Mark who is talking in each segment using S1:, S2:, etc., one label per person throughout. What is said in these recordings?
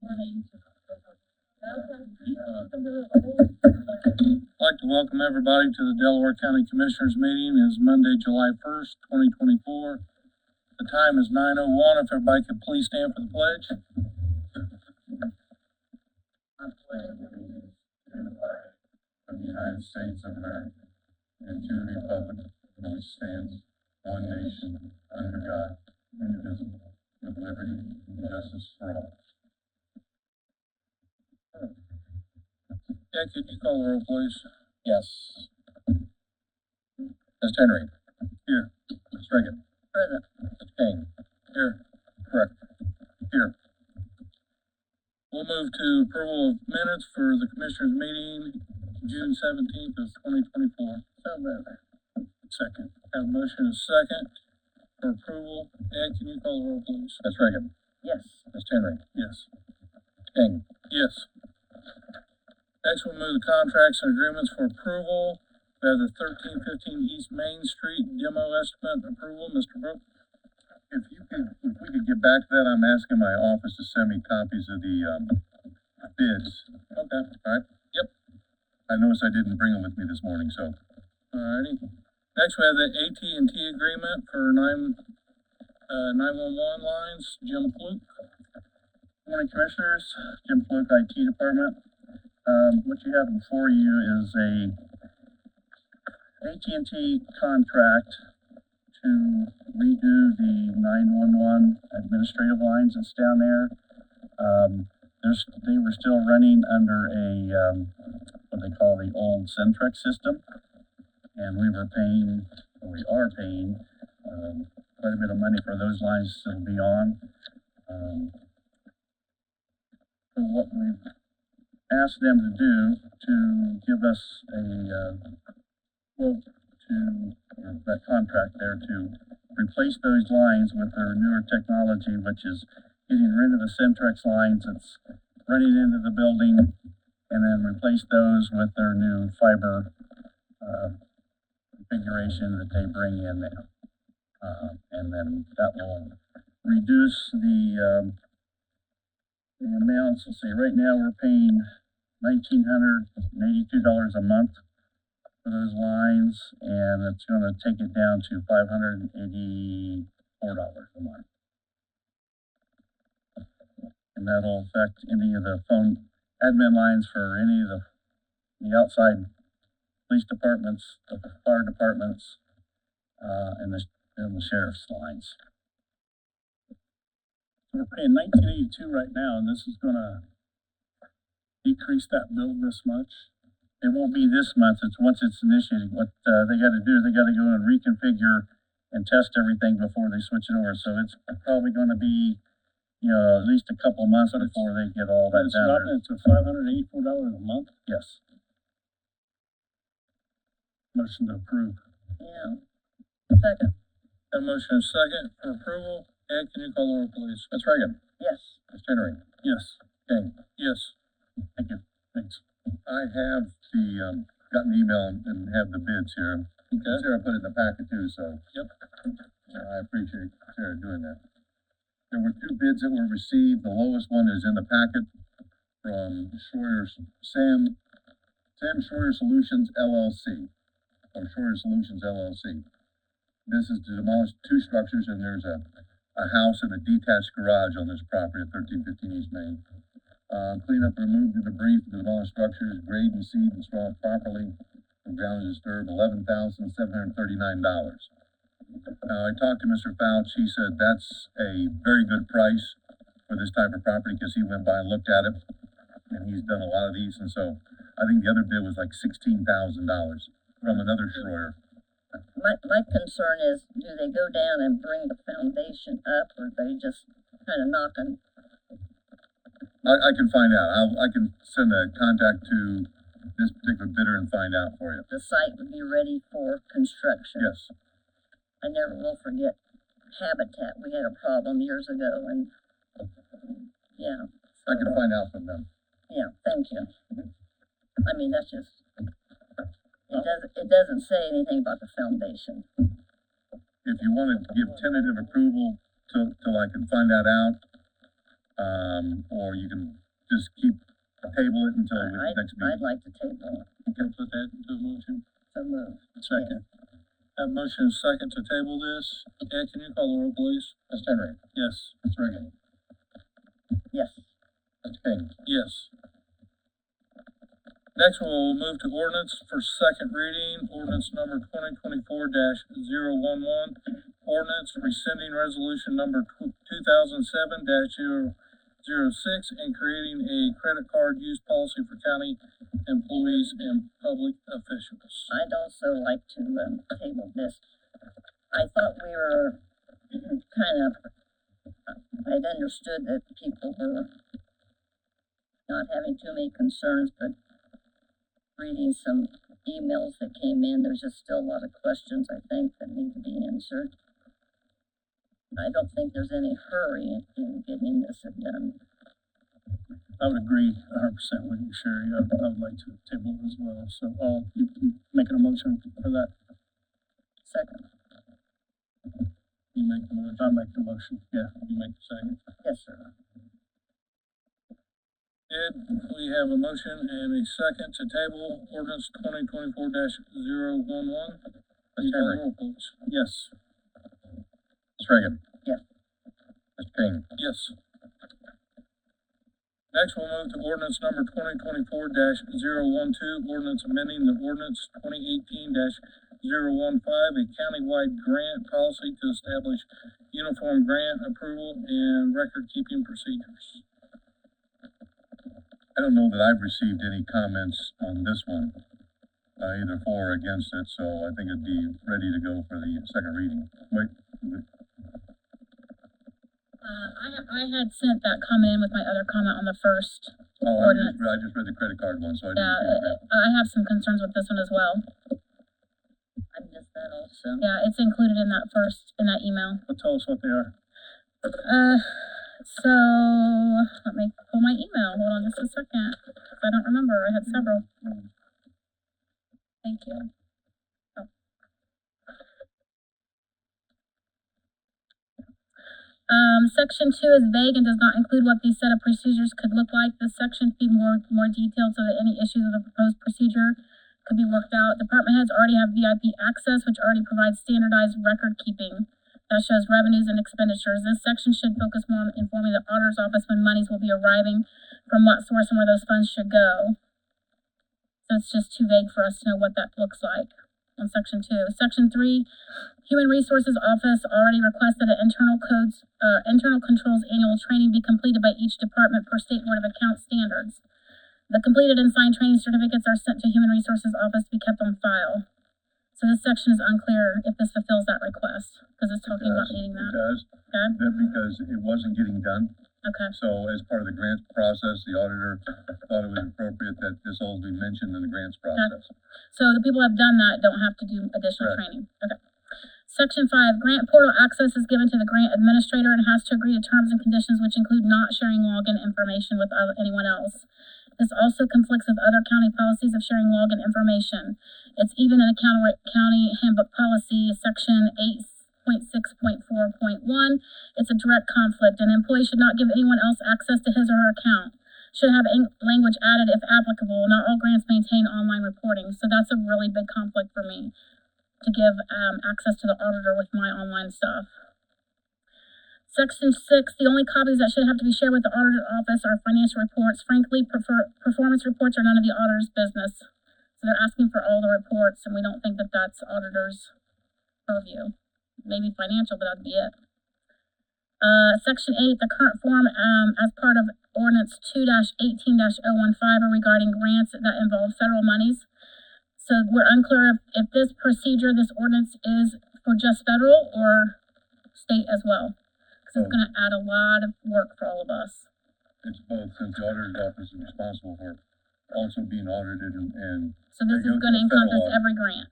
S1: I'd like to welcome everybody to the Delaware County Commissioners meeting. It's Monday, July 1st, 2024. The time is 9:01. If everybody could please stand for the pledge.
S2: I pledge allegiance to the flag of the United States of America and to the republic for which stands one nation under God, indivisible, with liberty and justice for all.
S1: Yeah, could you call the roll, please?
S2: Yes. Mr. Henry. Here. Ms. Reagan.
S3: Present.
S2: Mr. King.
S1: Here.
S2: Correct. Here.
S1: We'll move to approval of minutes for the Commissioners meeting, June 17th of 2024.
S3: So moved.
S1: Second. Have a motion and a second for approval. Ed, can you call the roll, please?
S2: Ms. Reagan.
S3: Yes.
S2: Mr. Henry.
S1: Yes.
S2: King.
S1: Yes. Next, we'll move the contracts and agreements for approval. We have the 1315 East Main Street demo estimate approval. Mr. Brook?
S2: If we could get back to that, I'm asking my office to send me copies of the bids.
S1: Okay.
S2: All right?
S1: Yep.
S2: I noticed I didn't bring them with me this morning, so.
S1: Alrighty. Next, we have the AT&T agreement for 911 lines. Jim Fluke.
S2: Morning, Commissioners. Jim Fluke, IT Department. What you have before you is a AT&T contract to redo the 911 administrative lines that's down there. They were still running under a what they call the old Centrex system, and we are paying quite a bit of money for those lines to be on. So what we've asked them to do to give us a quote to that contract there to replace those lines with their newer technology, which is getting rid of the Centrex lines that's running into the building, and then replace those with their new fiber configuration that they bring in now. And then that will reduce the amounts. Let's see, right now we're paying $1,982 a month for those lines, and it's going to take it down to $584 a month. And that'll affect any of the phone admin lines for any of the outside police departments, the fire departments, and the sheriff's lines.
S1: So we're paying $19.82 right now, and this is going to decrease that bill this much.
S2: It won't be this month. It's once it's initiated. What they got to do is they got to go and reconfigure and test everything before they switch it over. So it's probably going to be, at least a couple months before they get all that done.
S1: It's to $584 a month.
S2: Yes.
S1: Motion to approve.
S3: Yeah. Second.
S1: Have a motion and a second for approval. Ed, can you call the roll, please?
S2: Ms. Reagan.
S3: Yes.
S2: Mr. Henry.
S1: Yes.
S2: King.
S1: Yes.
S2: Thank you.
S1: Thanks.
S2: I have gotten the email and have the bids here.
S1: Okay.
S2: Sarah put it in the packet too, so.
S1: Yep.
S2: I appreciate Sarah doing that. There were two bids that were received. The lowest one is in the packet from Sam Schroyer Solutions LLC, or Schroyer Solutions LLC. This is to demolish two structures, and there's a house and a detached garage on this property at 1315 East Main. Clean up and remove the debris from the demolished structures, grade and seed and straw properly from ground disturbed, $11,739. I talked to Mr. Fouch. He said that's a very good price for this type of property because he went by and looked at it, and he's done a lot of these. And so I think the other bid was like $16,000 from another Schroyer.
S3: My concern is, do they go down and bring the foundation up, or they just kind of knock on?
S2: I can find out. I can send a contact to this particular bidder and find out for you.
S3: The site would be ready for construction.
S2: Yes.
S3: I never will forget Habitat. We had a problem years ago, and yeah.
S2: I can find out from them.
S3: Yeah, thank you. I mean, that's just, it doesn't say anything about the foundation.
S2: If you want to give tentative approval till I can find that out, or you can just table it until the next
S3: I'd
S2: meeting.
S3: like to table it.
S1: Can put that into a motion.
S3: So move.
S1: Second. Have motion and second to table this. Ed, can you call the roll, please?
S2: Mr. Henry,
S1: Yes.
S2: Mr. Reagan,
S3: Yes.
S2: Mr. King,
S1: Yes. Next, we'll move to ordinance for second reading, ordinance number 2024-011, ordinance rescinding resolution number 2007-006 and creating a credit card use policy for county employees and public officials.
S3: I'd also like to, table this. I thought we were I'd understood that people were not having too many concerns, but reading some emails that came in, there's just still a lot of questions, I think, that need to be answered. I don't think there's any hurry in getting this done.
S1: I would agree 100% with you, Sherry. I would like to table it as well. So, you making a motion for that?
S3: Second.
S1: You make the motion? I make the motion. Yeah, you make the second.
S3: Yes, sir.
S1: Ed, we have a motion and a second to table ordinance 2024-011. Can you call the roll, please? Yes.
S2: Mr. Reagan.
S3: Yes.
S2: Mr. King,
S1: Yes. Next, we'll move to ordinance number 2024-012, ordinance amending the ordinance 2018-015, a countywide grant policy to establish uniform grant approval and record-keeping procedures.
S2: I don't know that I've received any comments on this one, either for or against it, so I think it'd be ready to go for the second reading. Wait,
S4: I had sent that comment in with my other comment on the first.
S2: I
S4: Ordinance.
S2: just read the credit card one, so I
S4: Yeah,
S2: didn't see that.
S4: I have some concerns with this one as well.
S3: I missed that also.
S4: Yeah, it's included in that email.
S1: Well, tell us what they are.
S4: So let me pull my email. Hold on just a second. I don't remember. I had several. Thank you. Section 2 is vague and does not include what these set of procedures could look like. This section should be more detailed so that any issues with the proposed procedure could be worked out. Department heads already have VIP access, which already provides standardized record keeping that shows revenues and expenditures. This section should focus more on informing the auditor's office when monies will be arriving, from what source, and where those funds should go. So it's just too vague for us to know what that looks like on section 2. Section 3, Human Resources Office already requested an internal controls annual training be completed by each department per State Board of Accounts standards. The completed and signed training certificates are sent to Human Resources Office to be kept on file. So this section is unclear if this fulfills that request, because it's talking about needing
S2: It
S4: that.
S2: does,
S4: Okay,
S2: because it wasn't getting done.
S4: okay,
S2: So as part of the grant process, the auditor thought it was appropriate that this all be mentioned in the grants process.
S4: so the people who have done that don't have to do additional
S2: Correct.
S4: training, okay. Section 5, grant portal access is given to the grant administrator and has to agree to terms and conditions which include not sharing login information with anyone else. This also conflicts with other county policies of sharing login information. It's even in the county handbook policy, section 8.6.4.1. It's a direct conflict. An employee should not give anyone else access to his or her account. Should have language added if applicable. Not all grants maintain online reporting. So that's a really big conflict for me, to give access to the auditor with my online stuff. Section 6, the only copies that should have to be shared with the auditor's office are financial reports. Frankly, performance reports are none of the auditor's business. So they're asking for all the reports, and we don't think that that's auditor's purview. Maybe financial, but that'd be it. Section 8, the current form as part of Ordinance 2-18-015 are regarding grants that involve federal monies. So we're unclear if this procedure, this ordinance is for just federal or state as well. Because it's going to add a lot of work for all of us.
S2: It's both, since the auditor's office is responsible for also being audited and
S4: So this
S2: It
S4: is
S2: goes
S4: going to
S2: to federal
S4: encompass
S2: audit.
S4: every grant.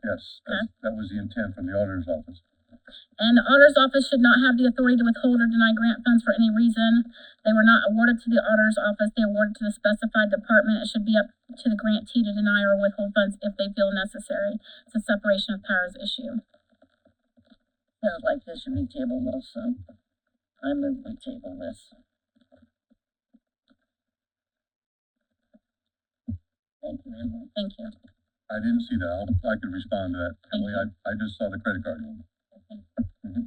S2: yes,
S4: Okay.
S2: that was the intent from the auditor's office.
S4: And the auditor's office should not have the authority to withhold or deny grant funds for any reason. They were not awarded to the auditor's office. They awarded to the specified department. It should be up to the grantee to deny or withhold funds if they feel necessary. It's a separation of powers issue.
S3: Sounds like this should be tabled also. I move we table this. Thank you, Emily.
S4: Thank you.
S2: I didn't see that. I could respond to that.
S4: Thank
S2: Emily, I just saw the credit card.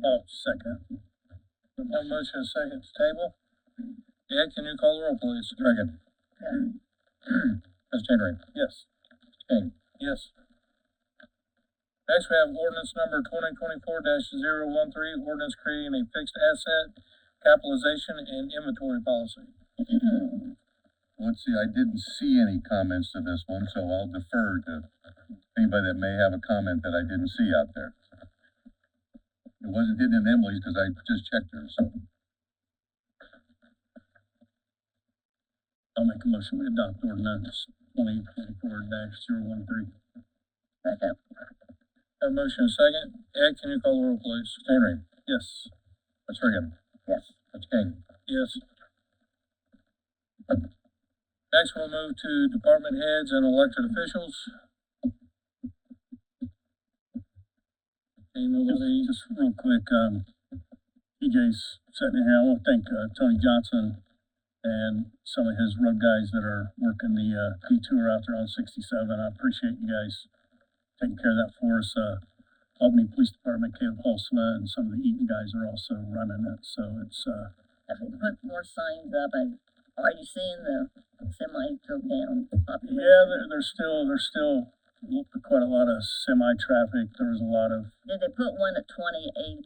S1: Oh, second. No motion, and second to table. Ed, can you call the roll, please?
S2: Reagan.
S3: Yeah.
S2: Mr. Henry.
S1: Yes.
S2: King.
S1: Yes. Next, we have ordinance number 2024-013, ordinance creating a fixed asset capitalization and inventory policy.
S2: Let's see, I didn't see any comments to this one, so I'll defer to anybody that may have a comment that I didn't see out there. It wasn't hidden in Emily's because I just checked her, so.
S1: I'll make a motion, we adopt ordinance 2024-013.
S3: Second.
S1: Have a motion, and second. Ed, can you call the roll, please?
S2: Henry.
S1: Yes.
S2: Mr. Reagan.
S3: Yes.
S2: Mr. King.
S1: Yes. Next, we'll move to department heads and elected officials. Okay, nobody,
S5: Just real quick, TJ's sitting here. I want to thank Tony Johnson and some of his road guys that are working the detour out there on 67. I appreciate you guys taking care of that for us. Albany Police Department, Caleb Holsma, and some of the Eaton guys are also running it. So it's
S3: Have they put more signs up? Are you seeing the semi go down?
S5: yeah, there's still quite a lot of semi traffic. There was a lot of
S3: Did they put one at 28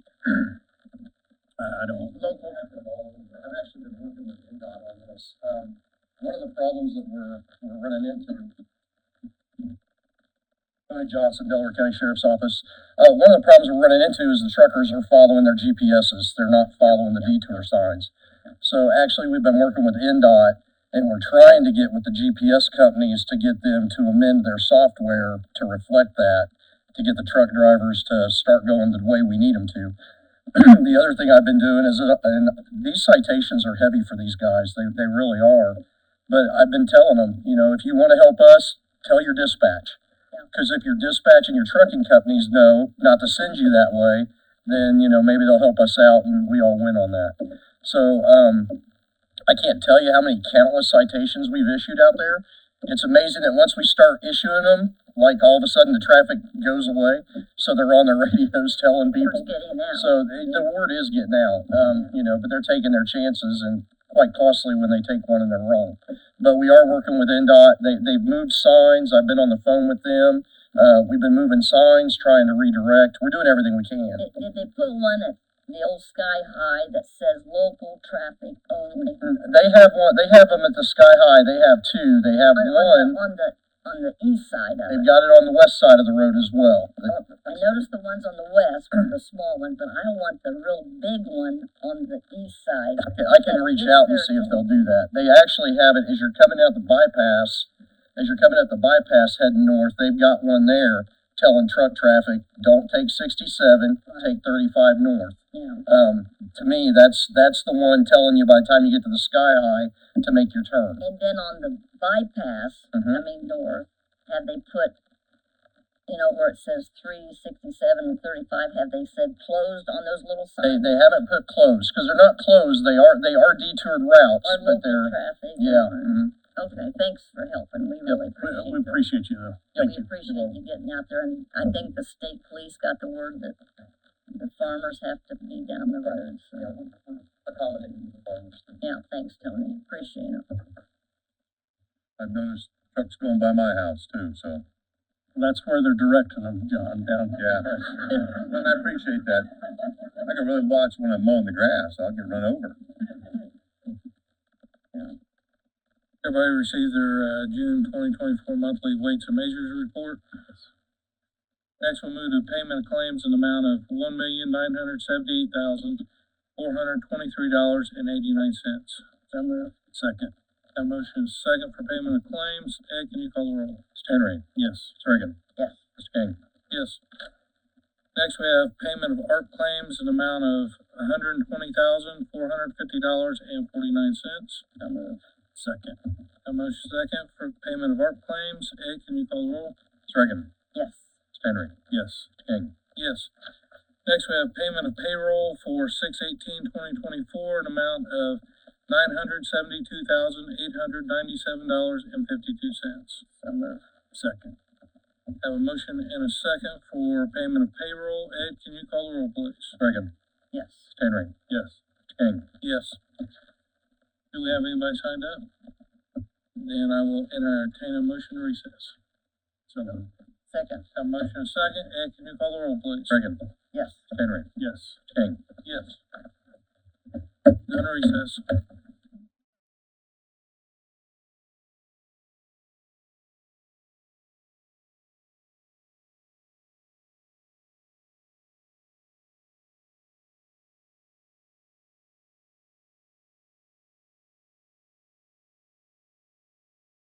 S5: I don't.
S3: local?
S2: I've actually been working with NDOT on this. One of the problems that we're running into. Tony Johnson, Delaware County Sheriff's Office. One of the problems we're running into is the truckers are following their GPSs. They're not following the detour signs. So actually, we've been working with NDOT, and we're trying to get with the GPS companies to get them to amend their software to reflect that, to get the truck drivers to start going the way we need them to. The other thing I've been doing is, and these citations are heavy for these guys. They really are. But I've been telling them, if you want to help us, tell your dispatch. Because if your dispatch and your trucking companies know not to send you that way, then, maybe they'll help us out and we all win on that. So, I can't tell you how many countless citations we've issued out there. It's amazing that once we start issuing them, like all of a sudden the traffic goes away. So they're on their radios telling people.
S3: Word's getting out.
S2: So the word is getting out, but they're taking their chances and quite costly when they take one and they're wrong. But we are working with NDOT. They've moved signs. I've been on the phone with them. We've been moving signs, trying to redirect. We're doing everything we can.
S3: Did they put one at the old Sky High that says local traffic only?
S2: They have one. They have them at the Sky High. They have two. They have one.
S3: On the east side of
S2: They've
S3: it.
S2: got it on the west side of the road as well.
S3: I noticed the ones on the west were the small ones, but I want the real big one on the east side.
S2: I can reach out and see if they'll do that. They actually have it as you're coming out the bypass. As you're coming out the bypass heading north, they've got one there telling truck traffic, don't take 67, take 35 north.
S3: Yeah.
S2: To me, that's the one telling you by the time you get to the Sky High to make your turn.
S3: And then on the bypass, north, have they put, where it says 367 and 35, have they said closed on those little signs?
S2: They haven't put closed because they're not closed. They are detoured routes,
S3: Or
S2: but
S3: local
S2: they're
S3: traffic?
S2: yeah.
S3: Okay, thanks for helping. We really appreciate
S5: We
S3: it.
S5: appreciate you though.
S3: Yeah,
S5: Thank
S3: we
S5: you.
S3: appreciate you getting out there, and I think the state police got the word that the farmers have to be down the road, so.
S2: Accommodating the farmers.
S3: Yeah, thanks, Tony, appreciate it.
S2: I've noticed trucks going by my house too, so.
S5: That's where they're directing them, John, down.
S2: Yeah, and I appreciate that. I can really watch when I'm mowing the grass. I'll get run over.
S1: everybody received their, June 2024 monthly weights and measures report. Next, we'll move to payment of claims in the amount of $1,978,423.89.
S3: So moved.
S5: Second.
S1: Have a motion is second for payment of claims. Ed, can you call the roll?
S2: Mr. Henry.
S5: Yes.
S2: Mr. Reagan.
S3: Yes.
S2: Mr. King.
S1: Yes. Next, we have payment of ARP claims in the amount of $120,450.49.
S3: So moved.
S5: Second.
S1: Have a motion second for payment of ARP claims. Ed, can you call the roll?
S2: Mr. Reagan.
S3: Yes.
S2: Mr. Henry.
S5: Yes.
S2: Mr. King.
S1: Yes. Next, we have payment of payroll for 6/18/2024 in amount of $972,897.52.
S3: So move.
S5: Second.
S1: Have a motion and a second for payment of payroll. Ed, can you call the roll, please?
S2: Reagan,
S3: Yes.
S2: Henry,
S5: Yes.
S2: King,
S1: Yes. Do we have anybody signed up? Then I will entertain a motion to recess.
S5: So moved.
S3: Second.
S1: Have a motion and a second. Ed, can you call the roll, please?
S2: Reagan,
S3: Yes.
S2: Henry,
S5: Yes.
S2: King.
S1: Yes. Go to recess.